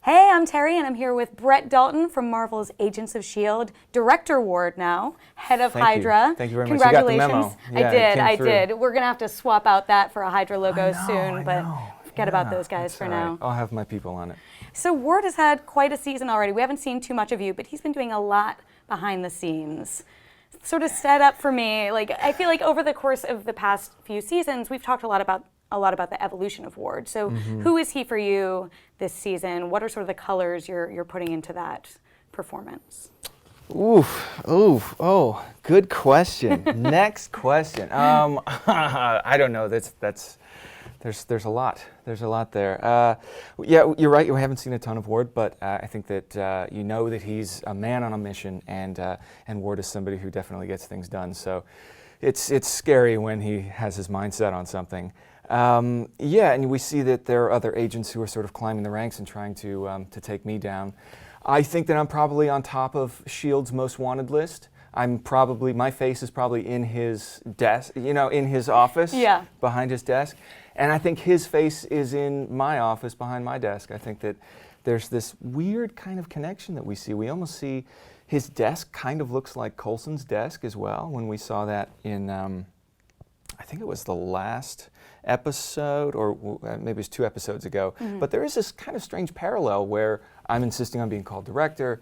Hey, I'm Terry, and I'm here with Brett Dalton from Marvel's Agents of S.H.I.E.L.D, Director Ward now, head of Hydra. Thank you very much. Congratulations. You got the memo. Yeah, I did. We're going to have to swap out that for a Hydra logo soon, but forget about those guys for now. Right. I'll have my people on it. So Ward has had quite a season already. We haven't seen too much of you, but he's been doing a lot behind the scenes. Sort of set up for me, like I feel like over the course of the past few seasons, we've talked a lot about the evolution of Ward. So who is he for you this season? What are sort of the colors you're putting into that performance? Oh, good question. Next question. I don't know. There's a lot. There's a lot there. Yeah, you're right. You haven't seen a ton of Ward, but I think that you know that he's a man on a mission, and Ward is somebody who definitely gets things done. So it's scary when he has his mind set on something. Yeah, and we see that there are other agents who are sort of climbing the ranks and trying to take me down. I think that I'm probably on top of S.H.I.E.L.D's most wanted list. My face is probably in his desk, in his office, behind his desk. And I think his face is in my office behind my desk. I think that there's this weird kind of connection that we see. We almost see his desk kind of looks like Coulson's desk as well, when we saw that in, I think it was the last episode, or maybe it was 2 episodes ago. But there is this kind of strange parallel where I'm insisting on being called director.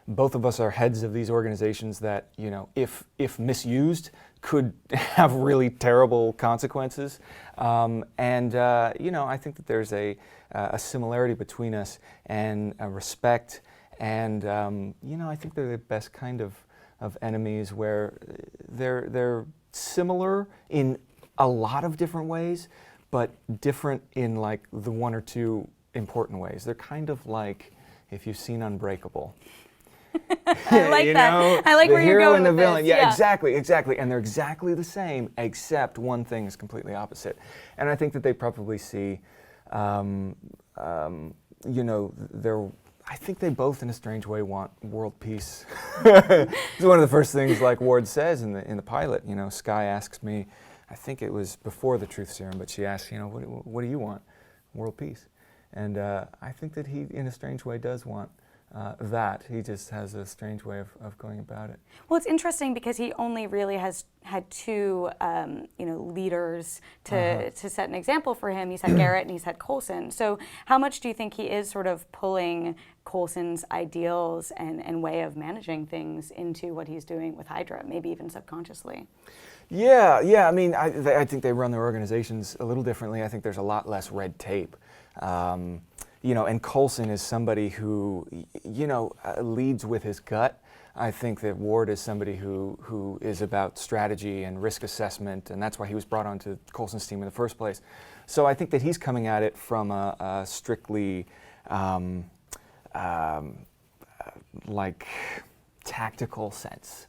Both of us are heads of these organizations that, if misused, could have really terrible consequences. I think that there's a similarity between us, and a respect, and I think they're the best kind of enemies, where they're similar in a lot of different ways, but different in like the 1 or 2 important ways. They're kind of like if you've seen Unbreakable. I like that. I like where you're going with this. The hero and the villain. Yeah, exactly. And they're exactly the same, except one thing is completely opposite. And I think that they probably see, I think they both, in a strange way, want world peace. It's one of the first things, like Ward says in the pilot. Skye asks me, I think it was before the truth serum, but she asks, what do you want? World peace. And I think that he, in a strange way, does want that. He just has a strange way of going about it. Well, it's interesting because he only really has had 2, leaders to set an example for him. He's had Garrett and he's had Coulson. So how much do you think he is sort of pulling Coulson's ideals and way of managing things into what he's doing with Hydra, maybe even subconsciously? Yeah. I mean, I think they run their organizations a little differently. I think there's a lot less red tape. And Coulson is somebody who, leads with his gut. I think that Ward is somebody who is about strategy and risk assessment, and that's why he was brought onto Coulson's team in the first place. So I think that he's coming at it from a strictly like tactical sense.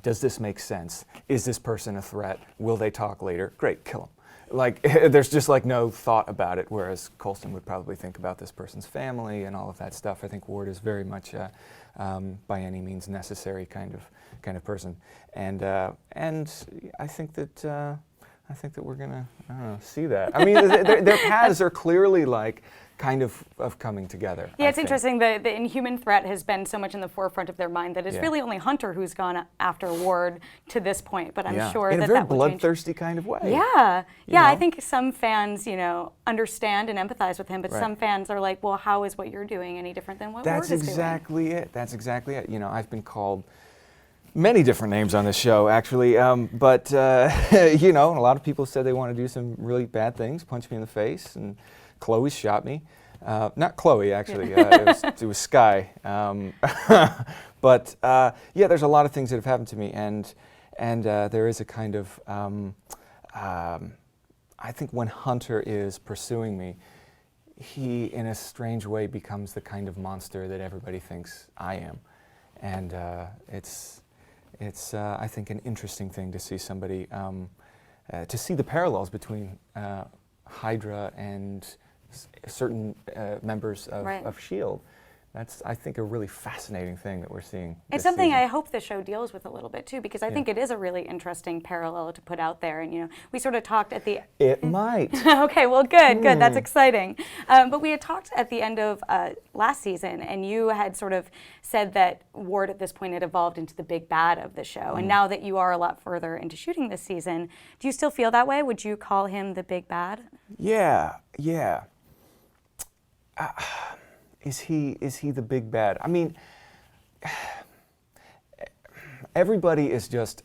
Does this make sense? Is this person a threat? Will they talk later? Great, kill them. Like, there's just like no thought about it, whereas Coulson would probably think about this person's family and all of that stuff. I think Ward is very much by any means necessary kind of person, and I think that we're gonna see that. I mean, their paths are clearly like kind of coming together. Yeah, it's interesting. The inhuman threat has been so much in the forefront of their mind that it's really only Hunter who's gone after Ward to this point. But I'm sure in that a very that will bloodthirsty change. kind of way. Yeah. I think some fans, understand and empathize with him, but some fans are like, well, how is what you're doing any different than what Ward is doing? That's exactly it. I've been called many different names on this show, actually, but a lot of people said they want to do some really bad things, punch me in the face, and Chloe shot me. Not Chloe, actually. It was Skye. But there's a lot of things that have happened to me, and there is a kind of I think when Hunter is pursuing me, he, in a strange way, becomes the kind of monster that everybody thinks I am, and it's I think an interesting thing to see somebody to see the parallels between Hydra and certain members of S.H.I.E.L.D. That's, I think, a really fascinating thing that we're seeing. It's something I hope the show deals with a little bit too, because I think it is a really interesting parallel to put out there. And we sort of talked at the. It might. Okay, well, good, good. That's exciting. But we had talked at the end of last season, and you had sort of said that Ward at this point had evolved into the big bad of the show. And now that you are a lot further into shooting this season, do you still feel that way? Would you call him the big bad? Yeah. Is he the big bad? I mean, everybody is just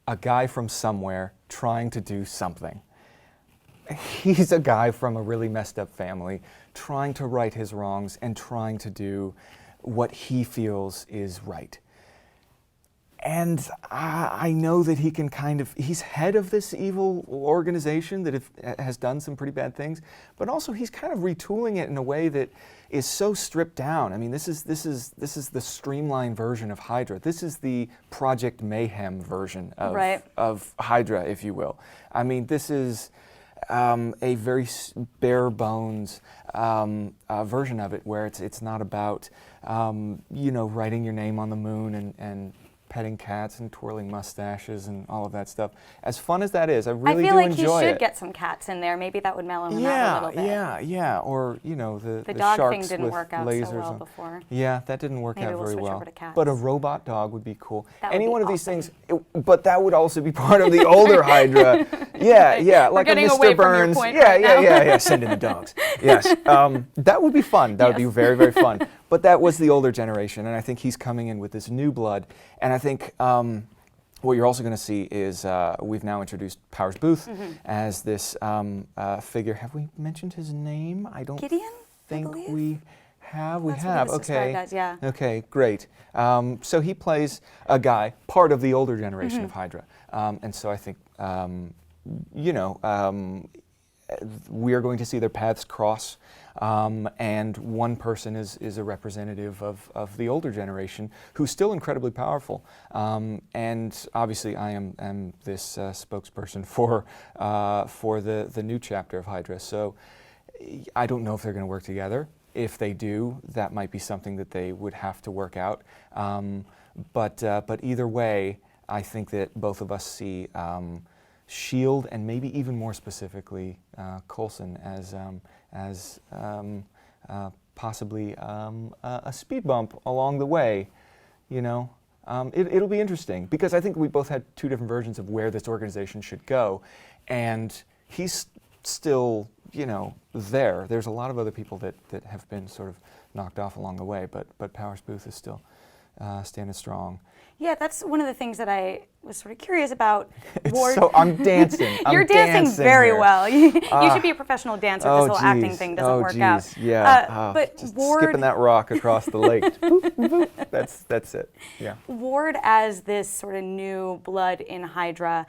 a guy from somewhere trying to do something. He's a guy from a really messed up family trying to right his wrongs and trying to do what he feels is right. And I know that he can he's head of this evil organization that has done some pretty bad things, but also he's kind of retooling it in a way that is so stripped down. I mean, this is the streamlined version of Hydra. This is the Project Mayhem version of Hydra, if you will. I mean, this is a very bare bones version of it, where it's not about writing your name on the moon and petting cats and twirling mustaches and all of that stuff. As fun as that is, I really do enjoy it. I feel like he should get some cats in there. Maybe that would mellow him out a little bit. Yeah. Or, the dog sharks thing didn't with work out lasers so well before. Yeah, that didn't work Maybe out we'll very switch well. over to cats. But a robot dog would be cool. That would Any be one of these awesome. things, but that would also be part of the older Hydra. Yeah, like a Mr. Burns. Yeah, send in the dogs. Yes, that would be fun. That would be very, very fun. But that was the older generation, and I think he's coming in with this new blood. And I think what you're also going to see is we've now introduced Powers Booth as this figure. Have we mentioned his name? I don't Gideon, think I we have. That's what he was described as, yeah. Okay, great. So he plays a guy, part of the older generation of Hydra. And so I think, we are going to see their paths cross. And one person is a representative of the older generation who's still incredibly powerful. And obviously I am this spokesperson for the new chapter of Hydra. So I don't know if they're going to work together. If they do, that might be something that they would have to work out. But either way, I think that both of us see S.H.I.E.L.D. and maybe even more specifically Coulson as possibly a speed bump along the way. It'll be interesting because I think we both had two different versions of where this organization should go, and he's still there. There's a lot of other people that have been sort of knocked off along the way, but Powers Booth is still standing strong. Yeah, that's one of the things that I was sort of curious about. So I'm dancing. You're dancing very well. You should be a professional dancer. This whole acting geez. thing doesn't work out. Yeah. But just Ward, skipping that rock across the lake. Boop, boop. That's it. Yeah. Ward as this sort of new blood in Hydra,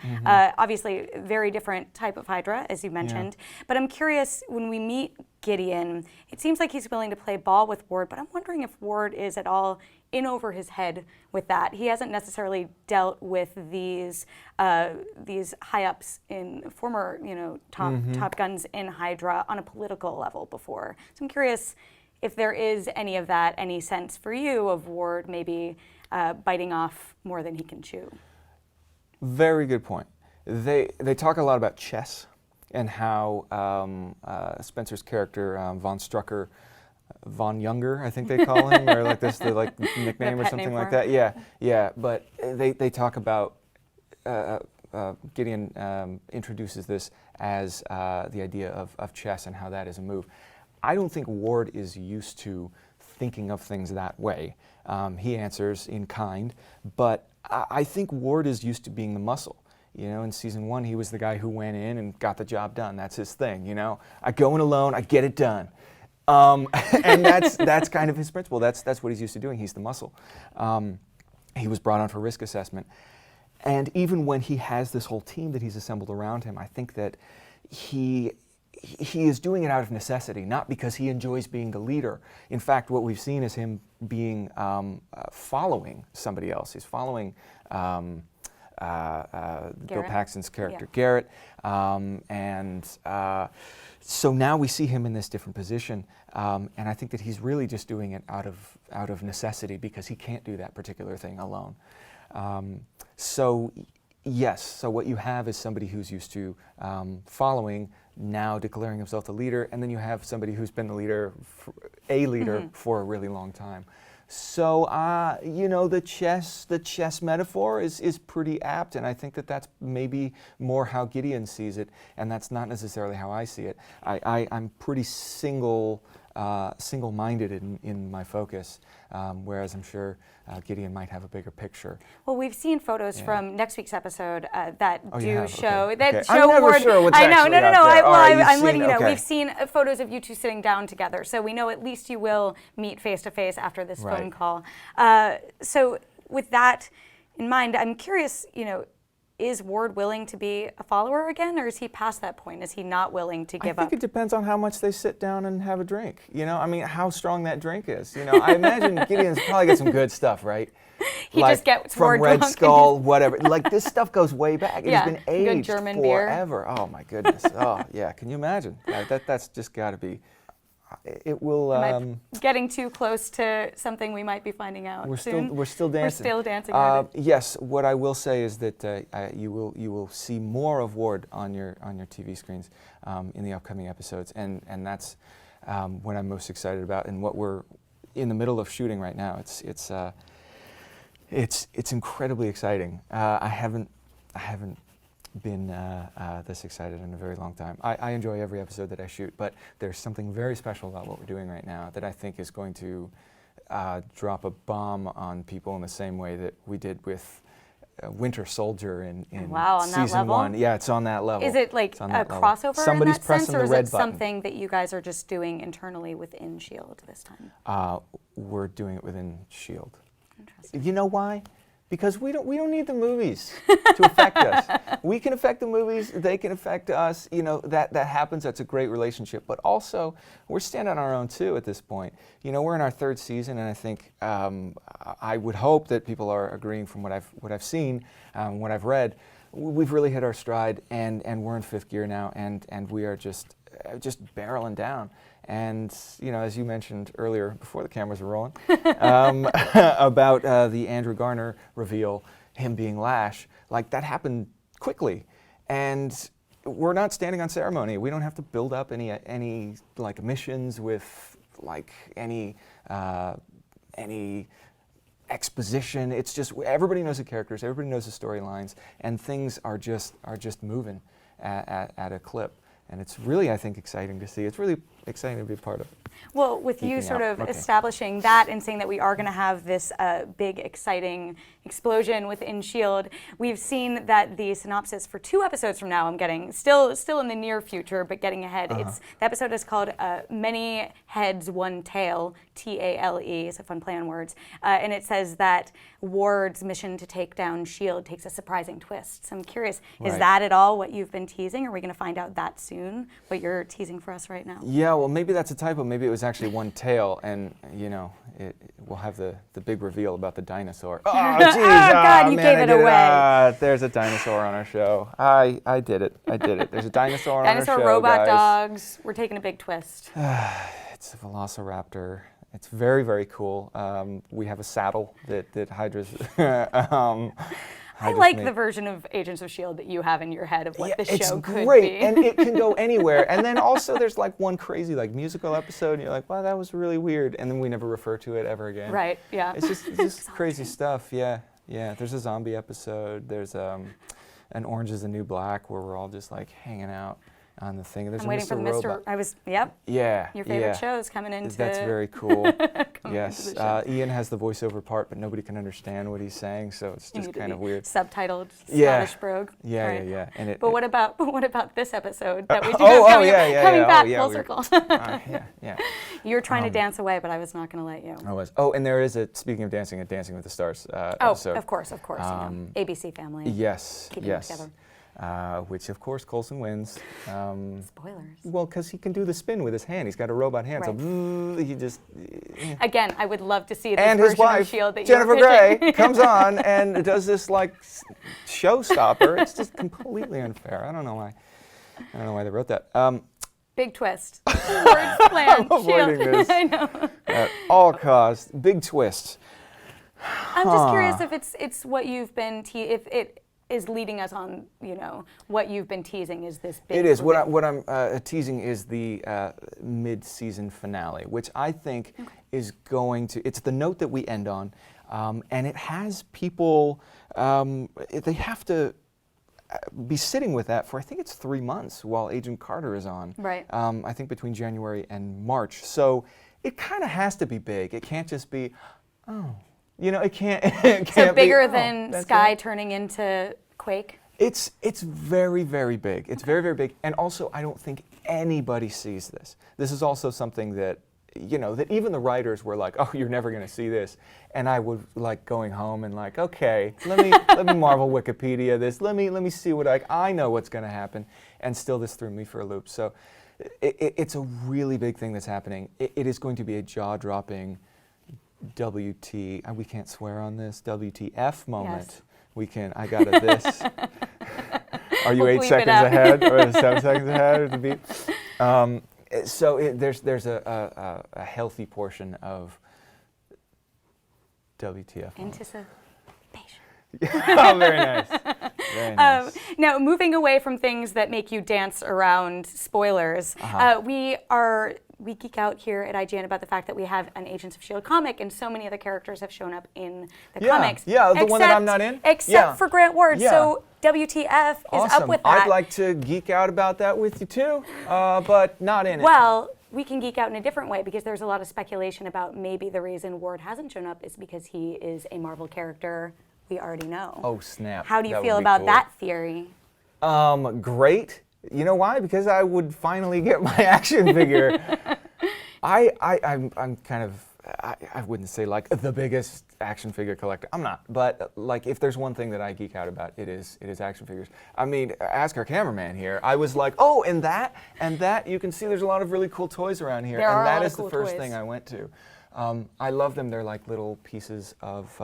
obviously very different type of Hydra, as you mentioned. But I'm curious, when we meet Gideon, it seems like he's willing to play ball with Ward, but I'm wondering if Ward is at all in over his head with that. He hasn't necessarily dealt with these high-ups in former, top guns in Hydra on a political level before. So I'm curious if there is any of that, any sense for you of Ward maybe biting off more than he can chew. Very good point. They talk a lot about chess and how Spencer's character, Von Strucker, Von Younger, I think they call him, or like this, the nickname or something like that. Yeah. But they talk about Gideon introduces this as the idea of chess and how that is a move. I don't think Ward is used to thinking of things that way. He answers in kind, but I think Ward is used to being the muscle. In season 1, he was the guy who went in and got the job done. That's his thing. I go in alone, I get it done. And that's kind of his principle. That's what he's used to doing. He's the muscle. He was brought on for risk assessment. And even when he has this whole team that he's assembled around him, I think that he is doing it out of necessity, not because he enjoys being the leader. In fact, what we've seen is him being following somebody else. He's following Bill Paxton's character Garrett, and so now we see him in this different position, and I think that he's really just doing it out of necessity because he can't do that particular thing alone. So yes, so what you have is somebody who's used to following, now declaring himself the leader, and then you have somebody who's been the leader, for a really long time. So you know, the chess metaphor is pretty apt, and I think that that's maybe more how Gideon sees it, and that's not necessarily how I see it. I'm pretty single-minded in my focus, whereas I'm sure Gideon might have a bigger picture. Well, we've seen photos from next week's episode that you do have? show Okay. that Okay. show I'm never Ward. sure what's I know, actually no. out there. Well, Alright, I'm letting you know. okay. We've seen photos of you two sitting down together, so we know at least you will meet face to face after this phone call. So, with that in mind, I'm curious. You know, is Ward willing to be a follower again, or is he past that point? Is he not willing to give up? I think it depends on how much they sit down and have a drink. You know, I mean, how strong that drink is. You know, I imagine Gideon's probably got some good stuff, right? He like just gets from Ward Red drunk. Skull, whatever. Like this stuff goes way back. Yeah, It's been aged good German beer. forever. Oh my goodness. Oh yeah. Can you imagine? That's just got to be. It will. Am I getting too close to something we might be finding out soon? We're still dancing. We're still dancing. Around it. Yes. What I will say is that you will see more of Ward on your TV screens in the upcoming episodes, and that's what I'm most excited about, and what we're in the middle of shooting right now. It's incredibly exciting. I haven't been this excited in a very long time. I enjoy every episode that I shoot, but there's something very special about what we're doing right now that I think is going to drop a bomb on people in the same way that we did with Winter Soldier in wow, on that season level? 1. Yeah, it's on that level. Is it like a crossover Somebody's in that pressing sense, or is the red it button. something that you guys are just doing internally within S.H.I.E.L.D. this time? We're doing it within S.H.I.E.L.D. Interesting. You know why? Because we don't need the movies to affect us. We can affect the movies, they can affect us. You know, that happens, that's a great relationship. But also, we're standing on our own too at this point. You know, we're in our 3rd season, and I think I would hope that people are agreeing from what I've seen, what I've read. We've really hit our stride, and we're in 5th gear now, and we are just barreling down. And you know, as you mentioned earlier, before the cameras were rolling, about the Andrew Garner reveal, him being Lash, like that happened quickly, and we're not standing on ceremony. We don't have to build up any like missions with like any exposition. It's just everybody knows the characters, everybody knows the storylines, and things are just moving at a clip. And it's really, I think, exciting to see. It's really exciting to be a part of. Well, with you sort of establishing that and saying that we are going to have this big, exciting explosion within S.H.I.E.L.D., we've seen that the synopsis for 2 episodes from now, I'm getting, still in the near future, but getting ahead. The episode is called Many Heads, One Tail, T-A-L-E, it's a fun play on words. And it says that Ward's mission to take down S.H.I.E.L.D. takes a surprising twist. So I'm curious, is that at all what you've been teasing? Are we going to find out that soon, what you're teasing for us right now? Yeah, well, maybe that's a typo. Maybe it was actually one tail, and you know, we'll have the big reveal about the dinosaur. Oh, geez, God, you gave it away. There's a dinosaur on our show. I did it. There's a dinosaur on our show, Dinosaur robot guys. dogs. We're taking a big twist. It's a velociraptor. It's very, very cool. We have a saddle that Hydra's. I like the version of Agents of S.H.I.E.L.D. that you have in your head of what the show could be. It's great, and it can go anywhere. And then also there's like one crazy like musical episode, and you're like, wow, that was really weird. And then we never refer to it ever again. Right, yeah. It's just crazy stuff, yeah. There's a zombie episode. There's an Orange is the New Black where we're all just like hanging out on the thing. There's I'm waiting for the Mr. Yeah. Your favorite shows coming into. That's very cool. Yes. Ian has the voiceover part, but nobody can understand what he's saying, so it's just kind of weird. Subtitled Scottish brogue. Yeah, right. yeah. And but what about this episode that we do coming back full circle? Yeah. You were trying to dance away, but I was not going to let you. I was. Oh, and there is speaking of dancing, a Dancing with the Stars episode. Of course. ABC Family. Yes. Keeping it together. which of course Coulson wins. Spoilers. Well, because he can do the spin with his hand. He's got a robot hand, Right. so he just... Again, I would love to see this And version his wife, of S.H.I.E.L.D. that Jennifer you're Grey, pitching. comes on and does this like showstopper. It's just completely unfair. I don't know why they wrote that. Big twist. Words plan. I'm avoiding S.H.I.E.L.D. this. I know. At all costs. Big twist. I'm just curious if it's what you've been if it is leading us on, what you've been teasing is this big. It is. reveal. What I'm teasing is the mid-season finale, which I think is going to. It's the note that we end on, and it has people. They have to be sitting with that for I think it's 3 months while Agent Carter is on. Right. I think between January and March. So it kind of has to be big. It can't just be, oh. It can't. It So can't bigger be, than that's Sky it. turning into Quake. It's very, very big. It's very, very big. And also, I don't think anybody sees this. This is also something that, that even the writers were like, oh, you're never going to see this. And I would like going home and like, okay, let me Marvel Wikipedia this. Let me see what I know what's going to happen. And still, this threw me for a loop. So it's a really big thing that's happening. It is going to be a jaw-dropping we can't swear on this, WTF moment. Yes. We can, I got a this. Are you We'll 8 bleep it seconds out. ahead or 7 seconds ahead of the beat? So there's a healthy portion of WTF. Anticipation. Oh, very nice. Very nice. Now, moving away from things that make you dance around spoilers, we geek out here at IGN about the fact that we have an Agents of S.H.I.E.L.D. comic, and so many of the characters have shown up in the comics. Yeah, the one that I'm not in? Except Yeah. for Grant Ward. Yeah. So WTF is Awesome. up with that. I'd like to geek out about that with you too, but not in it. Well, we can geek out in a different way because there's a lot of speculation about maybe the reason Ward hasn't shown up is because he is a Marvel character we already know. Oh, snap. How do you That feel would be about cool. that theory? Great. You know why? Because I would finally get my action figure. I'm kind of, I wouldn't say like the biggest action figure collector. I'm not. But like if there's one thing that I geek out about, it is action figures. I mean, ask our cameraman here. I was like, oh, and that, you can see there's a lot of really cool toys around here. There are and a that lot is of cool the first toys. thing I went to. I love them. They're like little pieces of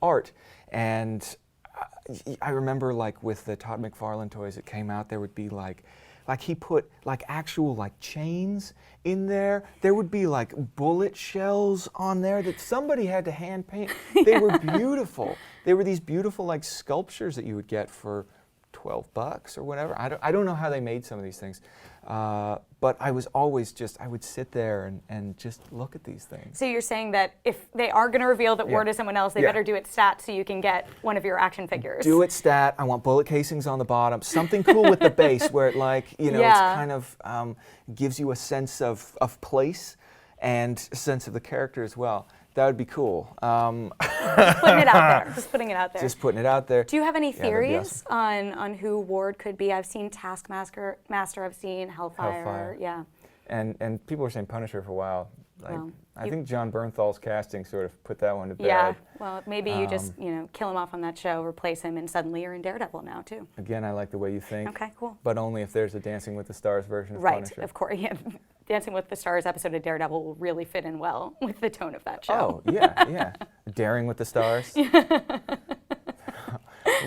art. And I remember like with the Todd McFarlane toys that came out, there would be like he put like actual like chains in there. There would be like bullet shells on there that somebody had to hand paint. They were beautiful. They were these beautiful like sculptures that you would get for $12 or whatever. I don't know how they made some of these things. But I was always I would sit there and just look at these things. So you're saying that if they are going to reveal that Ward is someone else, they better do it stat so you can get one of your action figures. Do it stat. I want bullet casings on the bottom. Something cool with the base where it it's kind of gives you a sense of place and a sense of the character as well. That would be cool. Just putting it out there. Just putting it out there. Just putting it out there. Do you have any that'd be theories on who Ward could be? I've seen Taskmaster, I've seen Hellfire. Yeah. And people were saying Punisher for a while. Like, Well, I think John Bernthal's casting sort of put that one to bed. Yeah. Well, maybe you just kill him off on that show, replace him, and suddenly you're in Daredevil now too. Again, I like the way you think. Okay, cool. But only if there's a Dancing with the Stars version of Right, Punisher. of course. Yeah. Dancing with the Stars episode of Daredevil will really fit in well with the tone of that show. Oh, yeah. Daring with the Stars.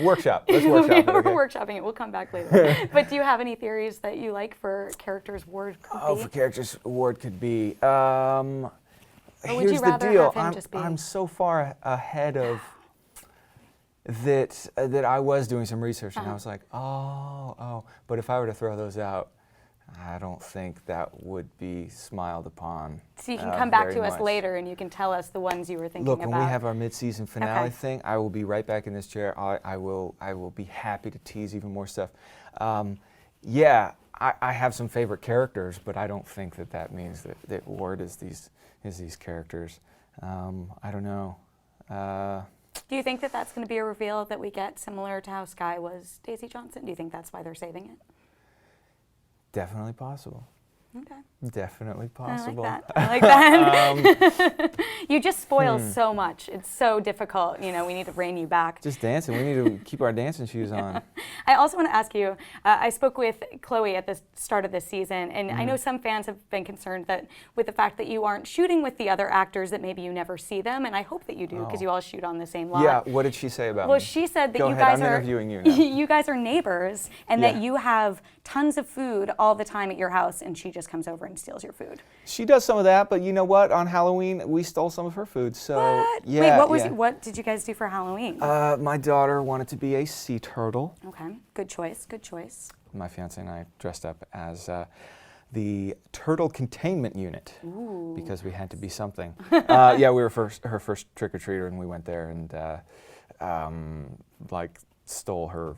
Workshop. Let's workshop it. We're Okay. workshopping it. We'll come back later. But do you have any theories that you like for characters Ward could Oh, be? for characters Ward could be. Or would Here's you the rather deal. have him just be? I'm so far ahead of that I was doing some research and I was like, oh. But if I were to throw those out, I don't think that would be smiled upon. So you can come back very to us much. later and you can tell us the ones you were thinking Look, about. when we have our mid-season finale Okay. thing, I will be right back in this chair. I will be happy to tease even more stuff. I have some favorite characters, but I don't think that means that Ward is these characters. I don't know. Do you think that that's going to be a reveal that we get similar to how Sky was Daisy Johnson? Do you think that's why they're saving it? Definitely possible. Okay. Definitely possible. I like that. You just spoil so much. It's so difficult. You know, we need to rein you back. Just dancing. We need to keep our dancing shoes on. I also want to ask you, I spoke with Chloe at the start of this season, and I know some fans have been concerned that with the fact that you aren't shooting with the other actors, that maybe you never see them, and I hope that you do, because you all shoot on the same lot. Yeah, what did she say about me? Well, she said that Go you ahead, guys I'm are interviewing you now. you guys are neighbors, and Yeah. that you have tons of food all the time at your house, and she just comes over and steals your food. She does some of that, but you know what? On Halloween, we stole some of her food. So What? yeah. Wait, what did you guys do for Halloween? My daughter wanted to be a sea turtle. Okay, good choice, good choice. My fiance and I dressed up as the turtle containment unit because we had to be something. Yeah, we were her first trick or treater, and we went there and like stole her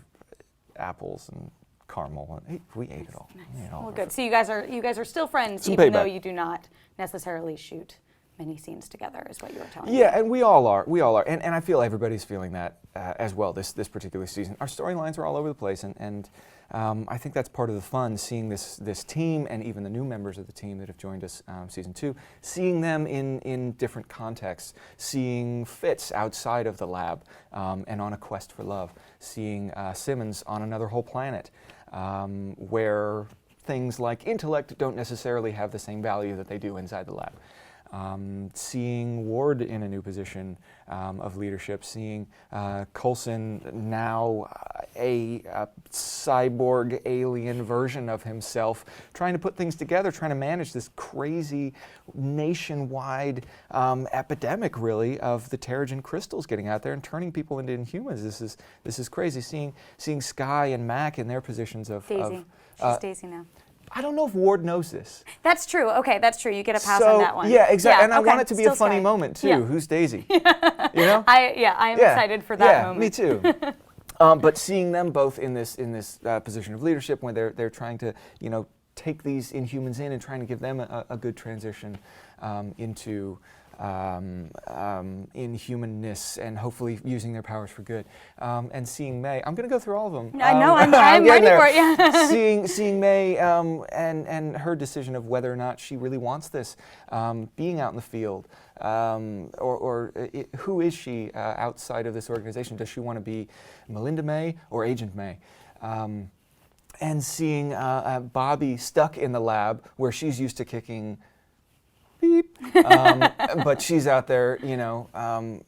apples and caramel, and we ate it all. Nice. We ate all Well, of good. it. So you guys are still friends, Some even though payback. you do not necessarily shoot many scenes together, is what you were telling me. Yeah, and we all are. We all are, and I feel everybody's feeling that as well. This particular season, our storylines are all over the place, and I think that's part of the fun, seeing this team and even the new members of the team that have joined us season 2, seeing them in different contexts, seeing Fitz outside of the lab and on a quest for love, seeing Simmons on another whole planet where things like intellect don't necessarily have the same value that they do inside the lab. Seeing Ward in a new position of leadership, seeing Coulson now a cyborg alien version of himself, trying to put things together, trying to manage this crazy nationwide epidemic, really, of the Terrigen crystals getting out there and turning people into Inhumans. This is crazy. Seeing Skye and Mac in their positions of Daisy. She's Daisy now. I don't know if Ward knows this. That's true. Okay, that's true. You get a pass on that one. Yeah, exactly. Yeah, and I okay. want it to be Still a funny Skye. moment too. Yeah. Who's Daisy? You know? I am excited for that moment. Me too. But seeing them both in this position of leadership, when they're trying to take these Inhumans in and trying to give them a good transition into inhumanness and hopefully using their powers for good. And seeing May, I'm going to go through all of them. I know, I'm ready for it, yeah. seeing May and her decision of whether or not she really wants this, being out in the field, who is she outside of this organization? Does she want to be Melinda May or Agent May? And seeing Bobby stuck in the lab where she's used to kicking beep, but she's out there,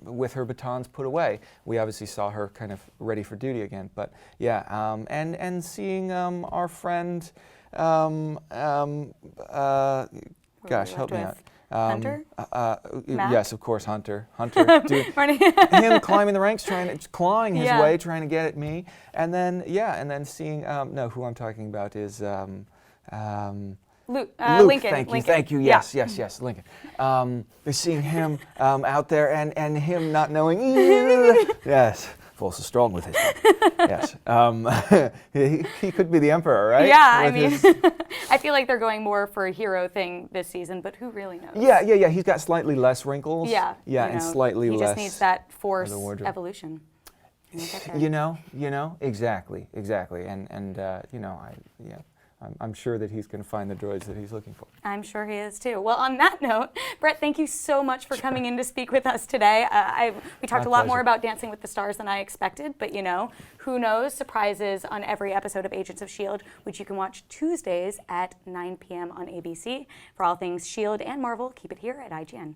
with her batons put away. We obviously saw her kind of ready for duty again, but yeah, and seeing our friend, gosh, help me out. Hunter? Yes, of course, Hunter. Him climbing the ranks, clawing his way, trying to get at me, and then seeing. No, who I'm talking about is. Luke, Lincoln. Lincoln. Thank you. Yes, Lincoln. Seeing him out there and him not knowing. Yes, False is strong with his. Yes, he could be the emperor, right? Yeah, I mean, I feel like they're going more for a hero thing this season, but who really knows? Yeah. He's got slightly less wrinkles. Yeah, and slightly less. He just needs that Force wardrobe. evolution. Exactly, and I'm sure that he's going to find the droids that he's looking for. I'm sure he is too. Well, on that note, Brett, thank you so much for coming in to speak with us today. We talked a lot more about Dancing with the Stars than I expected, but who knows? Surprises on every episode of Agents of S.H.I.E.L.D., which you can watch Tuesdays at 9 p.m. on ABC. For all things S.H.I.E.L.D. and Marvel, keep it here at IGN.